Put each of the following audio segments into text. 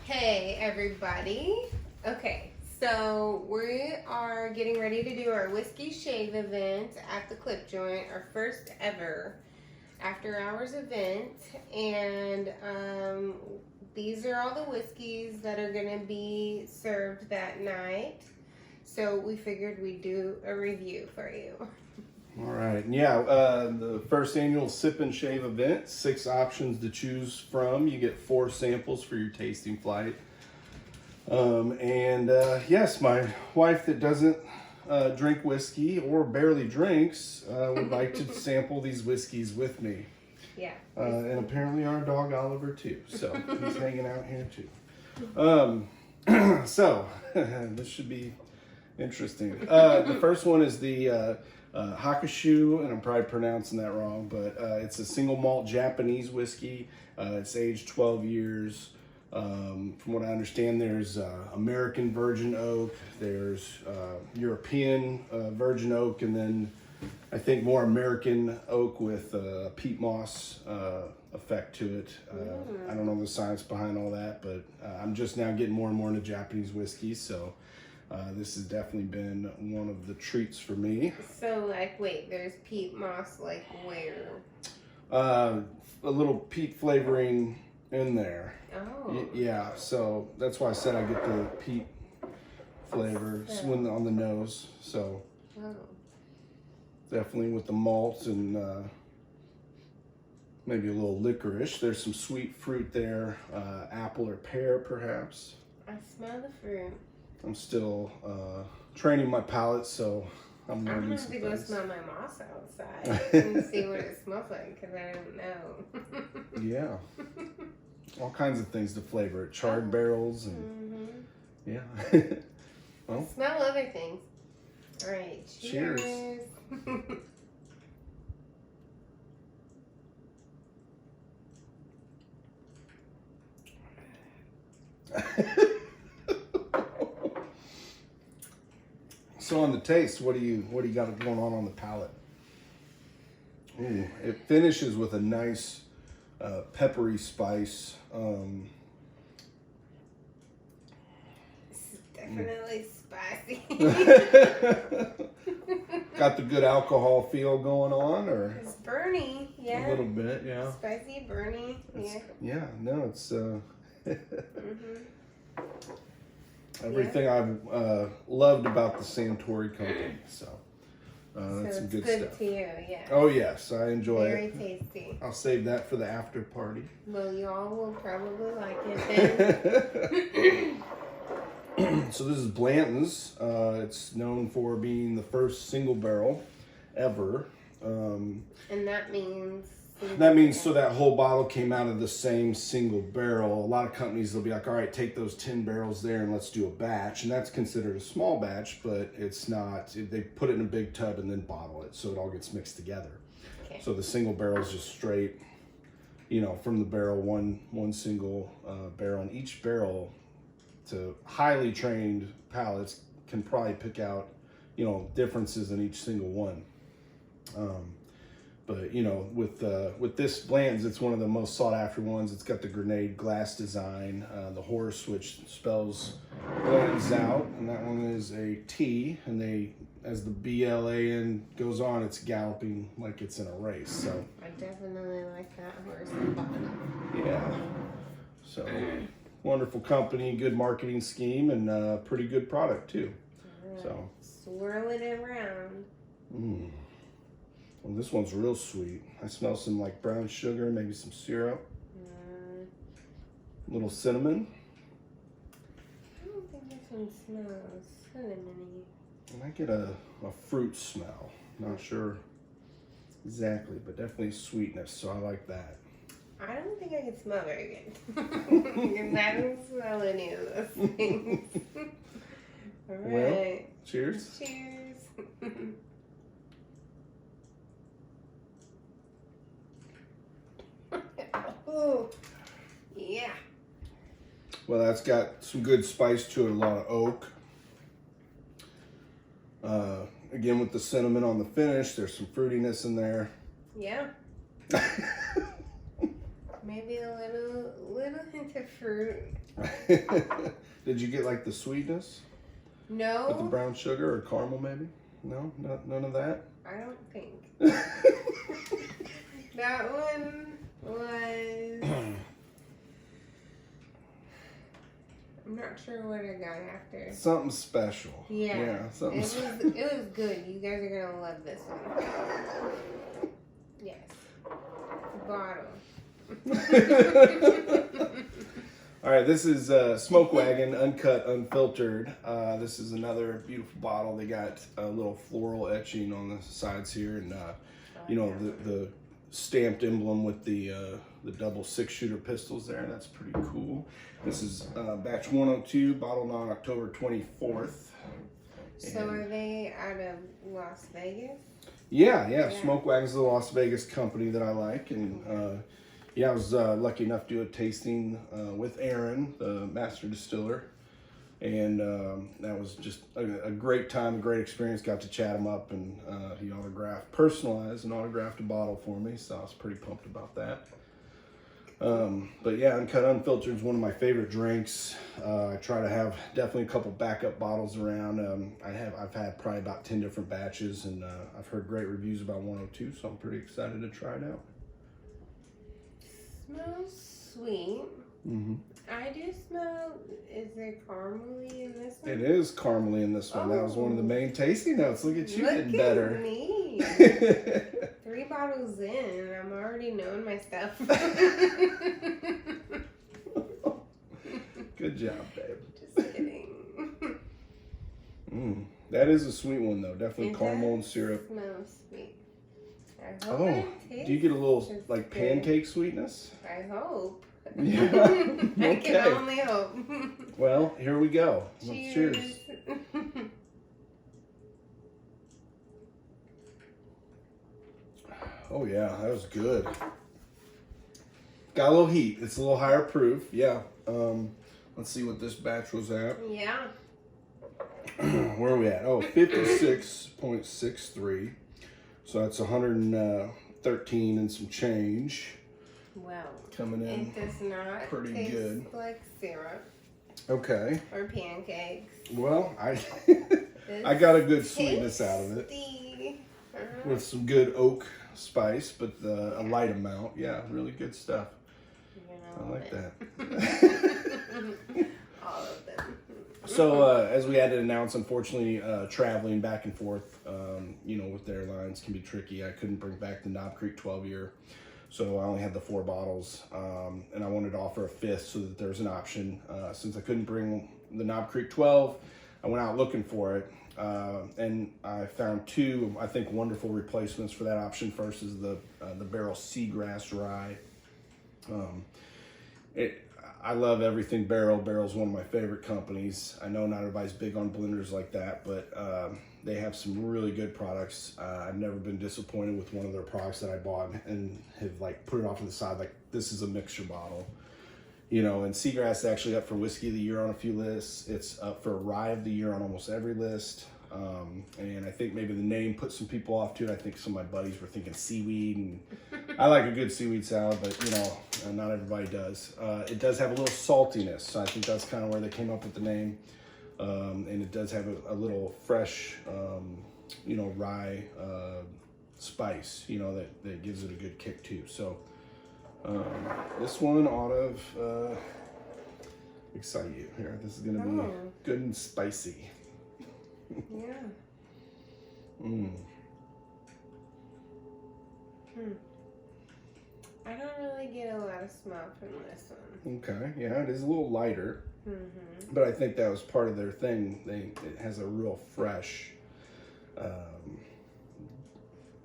Hey everybody. Okay, so we are getting ready to do our whiskey shave event at the Clip Joint, our first ever after hours event, and these are all the whiskeys that are going to be served that night. So we figured we'd do a review for you. All right, yeah, the first annual Sip and Shave event, 6 options to choose from. You get 4 samples for your tasting flight. Yes, my wife that doesn't drink whiskey or barely drinks would like to sample these whiskeys with me. Yeah. And apparently our dog Oliver too, so he's hanging out here too. So, this should be interesting. The first one is the Hakushu, and I'm probably pronouncing that wrong, but it's a single malt Japanese whiskey. It's aged 12 years. From what I understand, there's American virgin oak, there's European virgin oak, and then I think more American oak with peat moss effect to it. I don't know the science behind all that, but I'm just now getting more and more into Japanese whiskey, so this has definitely been one of the treats for me. So, like, wait, there's peat moss, like, where? A little peat flavoring in there. Oh. Yeah, so that's why I said I get the peat flavor on the nose. So definitely with the malt and maybe a little licorice. There's some sweet fruit there, apple or pear perhaps. I smell the fruit. I'm still training my palate, so I'm gonna learning have some to go things. smell my moss outside and see what it smells like, because I don't know. Yeah. All kinds of things to flavor it. Charred barrels and yeah. Well, smell other things. All right. Cheers. So on the taste, what do you got going on the palate? Ooh, it finishes with a nice peppery spice. It's definitely spicy. Got the good alcohol feel going on, or it's burny, yeah. a little bit, yeah. Spicy, burny, yeah. Yeah, no, it's everything I've loved about the Santori company. So that's some good stuff. To you, yeah. Oh yes, I enjoy it. Very tasty. I'll save that for the after party. Well, you all will probably like it then. So this is Blanton's. It's known for being the first single barrel ever. And that means? So that whole bottle came out of the same single barrel. A lot of companies, they'll be like, all right, take those 10 barrels there and let's do a batch. And that's considered a small batch, but it's not. They put it in a big tub and then bottle it, so it all gets mixed together. Okay. So the single barrel is just straight, from the barrel, one single barrel. And each barrel, to highly trained palates, can probably pick out, differences in each single one. But with this Blanton's, it's one of the most sought after ones. It's got the grenade glass design, the horse, which spells Blanton's out, and that one is a T. And as the BLAN goes on, it's galloping like it's in a race. So I definitely like that horse in the bottom. Yeah. So wonderful company, good marketing scheme, and pretty good product too. Right. So swirl it around. Well, this one's real sweet. I smell some like brown sugar, maybe some syrup. A little cinnamon. I don't think this one smells cinnamony. And I get a fruit smell. Not sure exactly, but definitely sweetness, so I like that. I don't think I can smell very good. Because I don't smell any of those things. All right. Well, cheers. Cheers. Oh, yeah. Well, that's got some good spice to it, a lot of oak. Again, with the cinnamon on the finish, there's some fruitiness in there. Yeah. Maybe a little little hint of fruit. Did you get like the sweetness No. with the brown sugar or caramel maybe? No, none of that. I don't think. That one was. I'm not sure what I got after. Something special. Yeah. Something. It was good. You guys are gonna love this one. Yes. Bottle. All right, this is Smoke Wagon, uncut, unfiltered. This is another beautiful bottle. They got a little floral etching on the sides here, and you know the stamped emblem with the double 6-shooter pistols there. That's pretty cool. This is batch 102, bottled on October 24th. So are they out of Las Vegas? Yeah. Smoke Wagon's the Las Vegas company that I like, and yeah, I was lucky enough to do a tasting with Aaron, the master distiller, and that was just a great time, a great experience. Got to chat him up, and he personalized and autographed a bottle for me, so I was pretty pumped about that. But yeah, uncut, unfiltered is one of my favorite drinks. I try to have definitely a couple backup bottles around. I've had probably about 10 different batches, and I've heard great reviews about 102, so I'm pretty excited to try it out. Smells sweet. Mm-hmm. I do smell. Is there caramely in this one? It is caramely in this one. That was one of the main tasting notes. Look at you getting Look better. at me. 3 bottles in, and I'm already knowing my stuff. Good job, babe. Just kidding. That is a sweet one, though. Definitely It caramel and does syrup. Smells sweet. I hope Oh, it do you get a little tastes like good. pancake sweetness? I hope. Yeah. I Okay. can only hope. Well, here we go. Well, Cheers. Oh yeah, that was good. Got a little heat. It's a little higher proof. Yeah. Let's see what this batch was at. Yeah. Where are we at? Oh, 56.63. So that's 113 and some change. Well, Coming in it does not pretty taste good. like syrup Okay. or pancakes. Well, I This got a good sweetness out of it tasty. with some good oak spice, but a light amount. Yeah, really good stuff. I like that. All of them. So as we had to announce, unfortunately, traveling back and forth, with the airlines can be tricky. I couldn't bring back the Knob Creek 12-year, so I only had the 4 bottles, and I wanted to offer a 5th so that there's an option. Since I couldn't bring the Knob Creek 12, I went out looking for it, and I found 2, I think, wonderful replacements for that option. First is the Barrel Seagrass Rye. I love everything Barrel. Barrel's one of my favorite companies. I know not everybody's big on blenders like that, but they have some really good products. I've never been disappointed with one of their products that I bought and have like put it off to the side. Like, this is a mixture bottle, and Seagrass is actually up for Whiskey of the Year on a few lists. It's up for Rye of the Year on almost every list. And I think maybe the name put some people off too. I think some of my buddies were thinking seaweed, and I like a good seaweed salad, but not everybody does. It does have a little saltiness, so I think that's kind of where they came up with the name. And it does have a little fresh, rye spice, that gives it a good kick too. So this one ought to excite you here. This is gonna be good and spicy. Yeah. I don't really get a lot of smell from this one. Okay, yeah, it is a little lighter, Mm-hmm. but I think that was part of their thing. It has a real fresh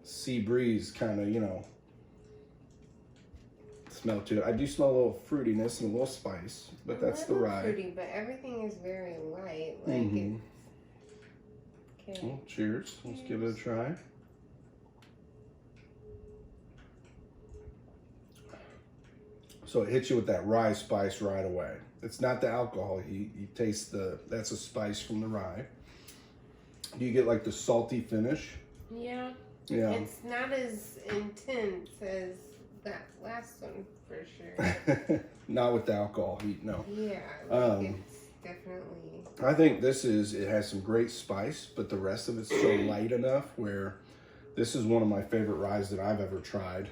sea breeze kind of, smell to it. I do smell a little fruitiness and a little spice, but that's the rye. Fruity, but everything is very light. Like Mm-hmm. Okay. Well, cheers. Let's give it a try. So it hits you with that rye spice right away. It's not the alcohol. You taste that's a spice from the rye. Do you get like the salty finish? Yeah. Yeah. It's not as intense as that last one for sure. Not with the alcohol heat, no. Yeah, like it's definitely. I think it has some great spice, but the rest of it's so light enough where this is one of my favorite ryes that I've ever tried.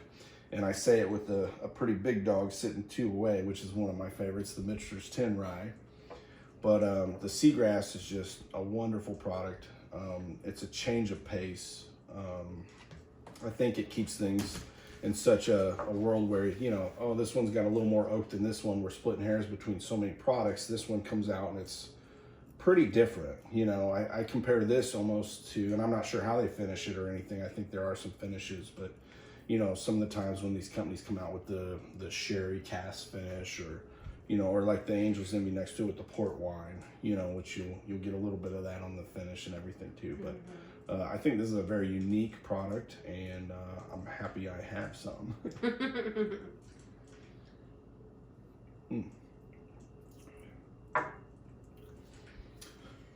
And I say it with a pretty big dog sitting 2 away, which is one of my favorites, the Michener's 10 rye. But the Seagrass is just a wonderful product. It's a change of pace. I think it keeps things in such a world where, you know, oh, this one's got a little more oak than this one. We're splitting hairs between so many products. This one comes out and it's pretty different. You know, I compare this almost to, and I'm not sure how they finish it or anything. I think there are some finishes, but you know, some of the times when these companies come out with the sherry cask finish, or you know, or like the Angel's Envy next to it with the port wine, you know, which you'll get a little bit of that on the finish and everything too. But I think this is a very unique product, and I'm happy I have some.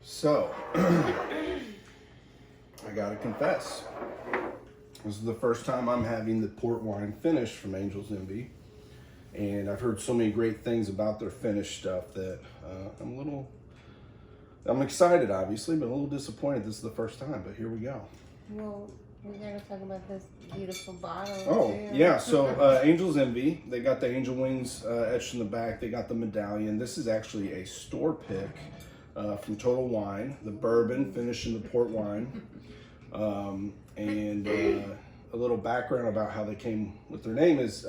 So, I gotta confess, this is the first time I'm having the port wine finish from Angel's Envy. And I've heard so many great things about their finished stuff that I'm excited, obviously, but a little disappointed this is the first time, but here we go. Well, we gotta talk about this beautiful bottle. Oh, too. yeah, so Angel's Envy, they got the angel wings etched in the back, they got the medallion. This is actually a store pick from Total Wine, the bourbon finished in the port wine. And a little background about how they came with their name is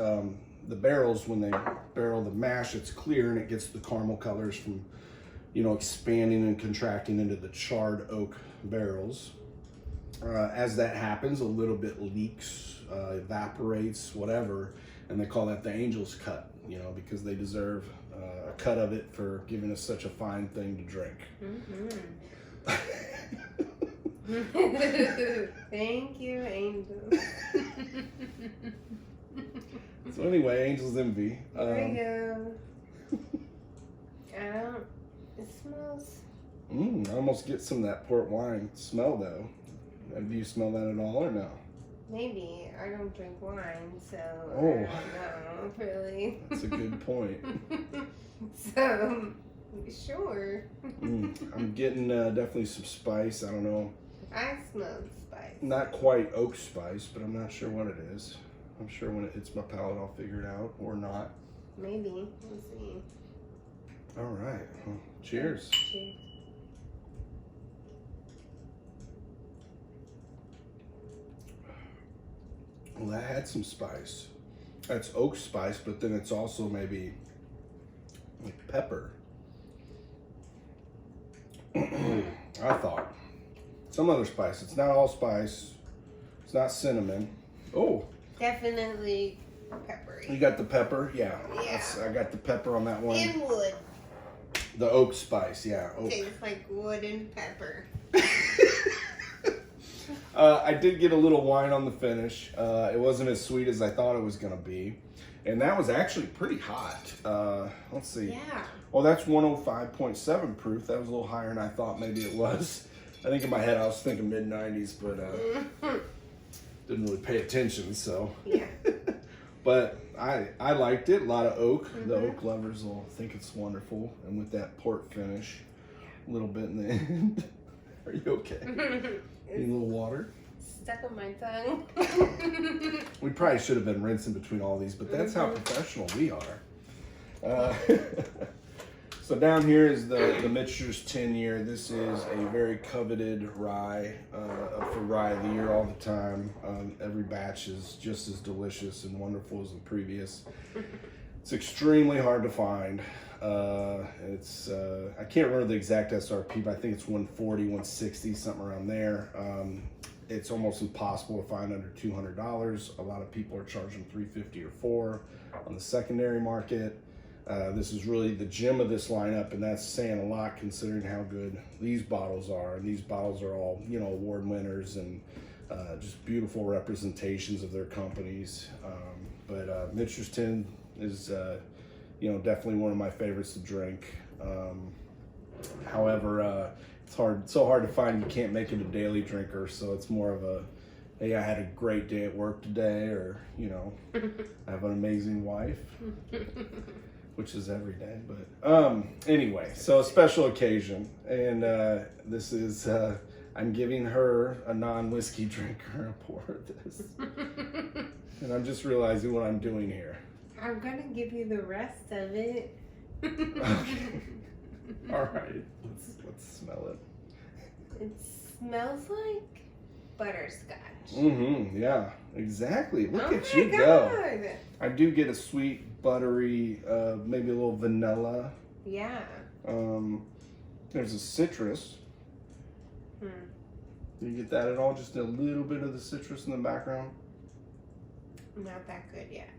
the barrels, when they barrel the mash, it's clear and it gets the caramel colors from, you know, expanding and contracting into the charred oak barrels. As that happens, a little bit leaks, evaporates, whatever, and they call that the Angel's Cut, you know, because they deserve a cut of it for giving us such a fine thing to drink. Thank you, Angel. So anyway, Angel's Envy. There you go. It smells. I almost get some of that port wine smell though. Do you smell that at all or no? Maybe. I don't drink wine, so Oh. I don't know, really. That's a good point. So, sure. I'm getting definitely some spice. I don't know. I smell spice. Not quite oak spice, but I'm not sure what it is. I'm sure when it hits my palate, I'll figure it out, or not. Maybe. We'll see. All right. Well, cheers. Cheers. Well, that had some spice. That's oak spice, but then it's also maybe like pepper. I thought. Some other spice. It's not all spice. It's not cinnamon. Oh. Definitely peppery. You got the pepper? Yeah. Yeah. I got the pepper on that one. And wood. The oak spice, yeah. Oak. Tastes like wood and pepper. I did get a little wine on the finish. It wasn't as sweet as I thought it was going to be. And that was actually pretty hot. Let's see. Yeah. Well, that's 105.7 proof. That was a little higher than I thought maybe it was. I think in my head I was thinking mid-90s, but didn't really pay attention, so. Yeah. But I liked it. A lot of oak. The oak lovers will think it's wonderful. And with that port finish, a little bit in the end. Are you okay? Need a little water? Stuck on my tongue. We probably should have been rinsing between all these, but that's how professional we are. So down here is the Michener's 10 year. This is a very coveted rye, for rye of the year all the time. Every batch is just as delicious and wonderful as the previous. It's extremely hard to find. It's I can't remember the exact SRP, but I think it's 140, 160, something around there. It's almost impossible to find under $200. A lot of people are charging $350 or $400 on the secondary market. This is really the gem of this lineup, and that's saying a lot considering how good these bottles are. And these bottles are all, you know, award winners and just beautiful representations of their companies. But Michener's 10 is, you know, definitely one of my favorites to drink. However, it's so hard to find. You can't make it a daily drinker, so it's more of a, hey, I had a great day at work today, or, you know, I have an amazing wife, which is every day. But anyway, so a special occasion. And this is, I'm giving her a non-whiskey drinker a pour of this. And I'm just realizing what I'm doing here. I'm going to give you the rest of it. Okay. All right, let's smell it. It smells like butterscotch. Mm-hmm. Yeah, exactly. Look Oh at my you God. go. I do get a sweet, buttery, maybe a little vanilla. Yeah. There's a citrus. Do you get that at all? Just a little bit of the citrus in the background. Not that good yet.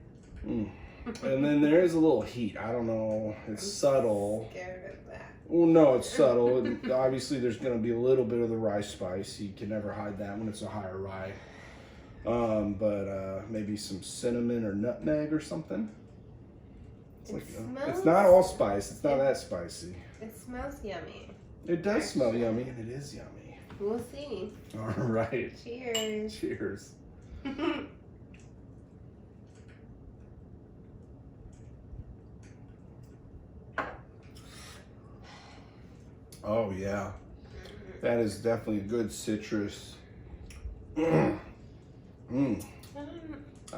And then there is a little heat. I don't know. It's subtle. Scared of that. Well, no, it's subtle. And obviously, there's going to be a little bit of the rye spice. You can never hide that when it's a higher rye. But maybe some cinnamon or nutmeg or something. It's not all spice. It's not that spicy. It smells yummy. It does smell yummy, and it is yummy. We'll see. All right. Cheers. Cheers. Oh, yeah. That is definitely a good citrus. I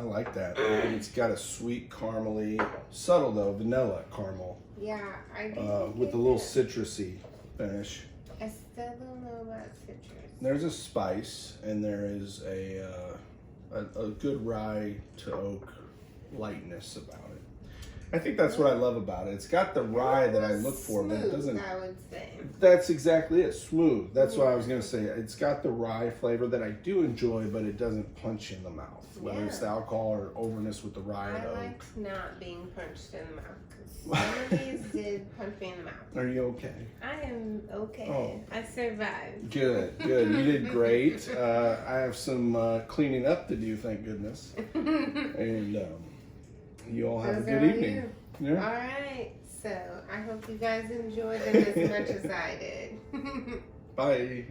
like that. And it's got a sweet caramely, subtle though, vanilla caramel. Yeah, I do. With a little citrusy finish. I still don't know about citrus. There's a spice, and there is a good rye to oak lightness about it. I think that's what I love about it. It's got the rye that I look for, but it doesn't. I would say. That's exactly it. Smooth. That's what I was gonna say. It's got the rye flavor that I do enjoy, but it doesn't punch in the mouth. Whether it's the alcohol or overness with the rye. I like not being punched in the mouth because some of these did punch me in the mouth. Are you okay? I am okay. Oh. I survived. Good, good. You did great. I have some cleaning up to do, thank goodness. And you all have a good evening. Yeah. All right. So I hope you guys enjoyed them as much as I did. Bye.